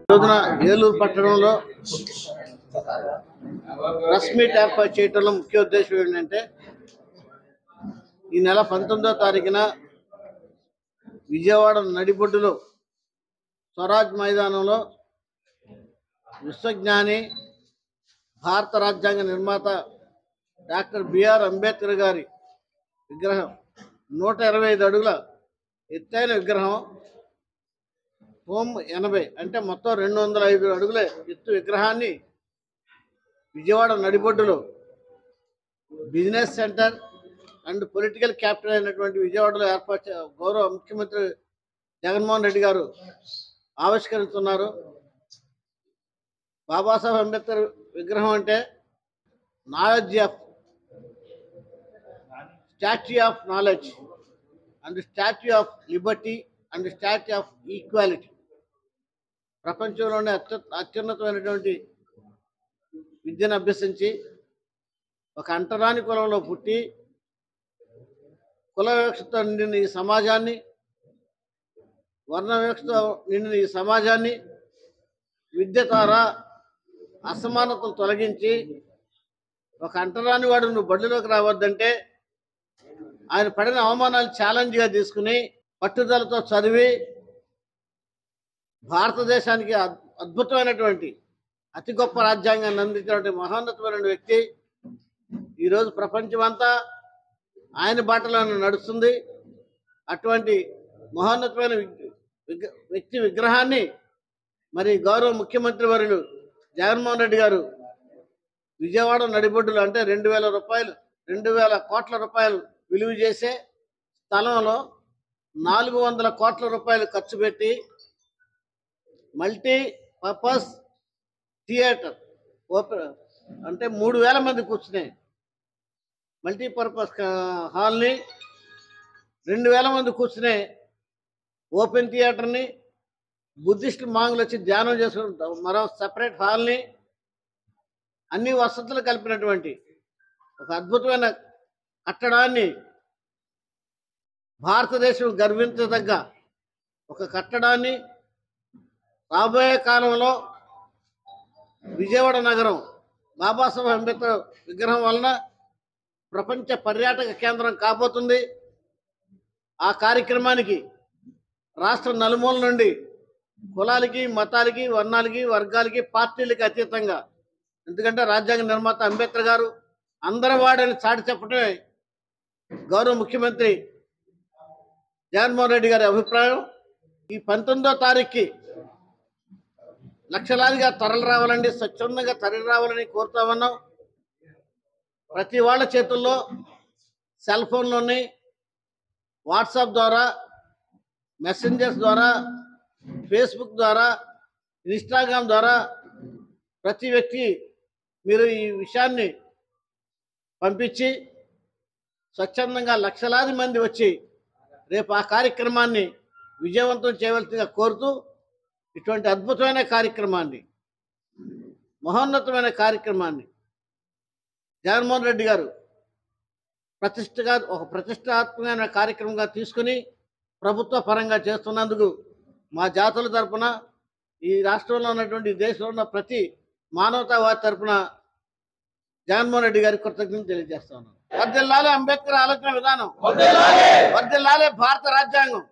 రోజున ఏలూరు పట్టణంలో press meet ఏర్పాటు చేయడంలో ముఖ్య ఉద్దేశం ఏంటంటే ఈ నెల 19వ తారీఖున విజయవాడ నడిబొడ్డులో స్వరాజ్ మైదానంలో విశ్వజ్ఞాని భారత రాజ్యాంగ నిర్మాత డాక్టర్ బిఆర్ అంబేద్కర్ గారి విగ్రహం 125 అడుగుల ఎత్తైన విగ్రహం హోమ్ 80 అంటే మొత్తం 205 అడుగుల ఎత్తు విగ్రహాన్ని విజయవాడ నడిబొడ్డులో business centre and political capital అయినటువంటి విజయవాడలో ఏర్పాటు గౌరవ ముఖ్యమంత్రి జగన్మోహన్ రెడ్డి గారు ఆవిష్కరిస్తున్నారు. బాబాసాహెబ్ అంబేద్కర్ విగ్రహం అంటే knowledge of statue of knowledge and statue of Liberty and statue of equality. ప్రపంచంలోనే అత్యున్నతమైనటువంటి విద్యను అభ్యసించి ఒక అంటరాని కులంలో పుట్టి కుల వివక్షతో నిండిన ఈ సమాజాన్ని, వర్ణ వివక్షతో నిండిన ఈ సమాజాన్ని విద్య ద్వారా అసమానతలు తొలగించి ఒక అంటరాని వాడు నువ్వు బడిలోకి రావద్దంటే ఆయన పడిన అవమానాలు ఛాలెంజ్గా తీసుకుని పట్టుదలతో చదివి భారతదేశానికి అద్భుతమైనటువంటి అతి గొప్ప రాజ్యాంగాన్ని అందించినటువంటి మహోన్నతమైన వ్యక్తి. ఈరోజు ప్రపంచమంతా ఆయన బాటలో నడుస్తుంది. అటువంటి మహోన్నతమైన వ్యక్తి విగ్రహాన్ని మరి గౌరవ ముఖ్యమంత్రి వర్యులు జగన్మోహన్ రెడ్డి గారు విజయవాడ నడిబొడ్డులు అంటే 2,000 కోట్ల రూపాయలు విలువ చేసే స్థలంలో 400 కోట్ల రూపాయలు ఖర్చు పెట్టి మల్టీపర్పస్ థియేటర్ అంటే 3,000 మంది కూర్చునే మల్టీపర్పస్ హాల్ని, 2,000 మంది కూర్చునే ఓపెన్ థియేటర్ని, బుద్ధిస్ట్ మాంగులు వచ్చి ధ్యానం చేసుకుంటాం మరో సపరేట్ హాల్ని, అన్ని వసతులు కలిపినటువంటి ఒక అద్భుతమైన కట్టడాన్ని, భారతదేశం గర్వించదగ్గ ఒక కట్టడాన్ని రాబోయే కాలంలో విజయవాడ నగరం బాబాసాహెబ్ అంబేద్కర్ విగ్రహం వలన ప్రపంచ పర్యాటక కేంద్రం కాబోతుంది. ఆ కార్యక్రమానికి రాష్ట్ర నలుమూల నుండి కులాలకి, మతాలకి, వర్ణాలకి, వర్గాలకి, పార్టీలకి అతీతంగా, ఎందుకంటే రాజ్యాంగ నిర్మాత అంబేద్కర్ గారు అందరి వాడని చాటి చెప్పడమే గౌరవ ముఖ్యమంత్రి జగన్మోహన్ రెడ్డి గారి అభిప్రాయం. ఈ 19వ తారీఖుకి లక్షలాదిగా తరలి రావాలండి, స్వచ్ఛందంగా తరలి రావాలని కోరుతా ఉన్నాం. ప్రతి వాళ్ళ చేతుల్లో సెల్ ఫోన్లోని వాట్సాప్ ద్వారా, మెసెంజర్స్ ద్వారా, ఫేస్బుక్ ద్వారా, ఇన్స్టాగ్రామ్ ద్వారా ప్రతి వ్యక్తి మీరు ఈ విషయాన్ని పంపించి స్వచ్ఛందంగా లక్షలాది మంది వచ్చి రేపు ఆ కార్యక్రమాన్ని విజయవంతం చేయవలసిందిగా కోరుతూ, ఇటువంటి అద్భుతమైన కార్యక్రమాన్ని, మహోన్నతమైన కార్యక్రమాన్ని జగన్మోహన్ రెడ్డి గారు ఒక ప్రతిష్టాత్మకమైన కార్యక్రమంగా తీసుకుని ప్రభుత్వ పరంగా చేస్తున్నందుకు మా జాతుల తరపున, ఈ రాష్ట్రంలో ఉన్నటువంటి దేశంలో ఉన్న ప్రతి మానవతావాది తరపున జగన్మోహన్ రెడ్డి గారికి కృతజ్ఞతలు తెలియజేస్తా ఉన్నాను. వర్ధిల్లాలి అంబేద్కర్ ఆలోచన విధానం, వర్ధిల్లాలి భారత రాజ్యాంగం.